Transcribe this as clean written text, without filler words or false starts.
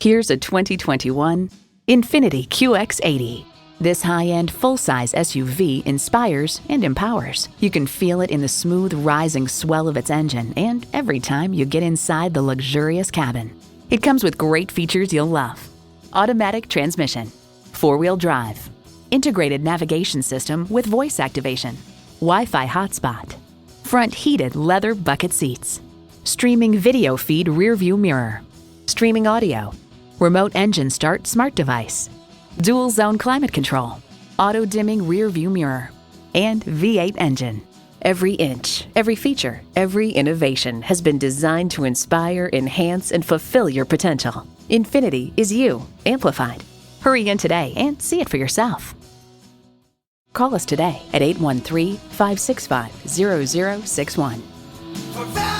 Here's a 2021 INFINITI QX80. This high-end, full-size SUV inspires and empowers. You can feel it in the smooth, rising swell of its engine and every time you get inside the luxurious cabin. It comes with great features you'll love. Automatic transmission, four-wheel drive, integrated navigation system with voice activation, Wi-Fi hotspot, front heated leather bucket seats, streaming video feed rear-view mirror, streaming audio, remote engine start smart device, dual zone climate control, auto dimming rear-view mirror, and V8 engine. Every inch, every feature, every innovation has been designed to inspire, enhance, and fulfill your potential. INFINITI is you, amplified. Hurry in today and see it for yourself. Call us today at 813-565-0061.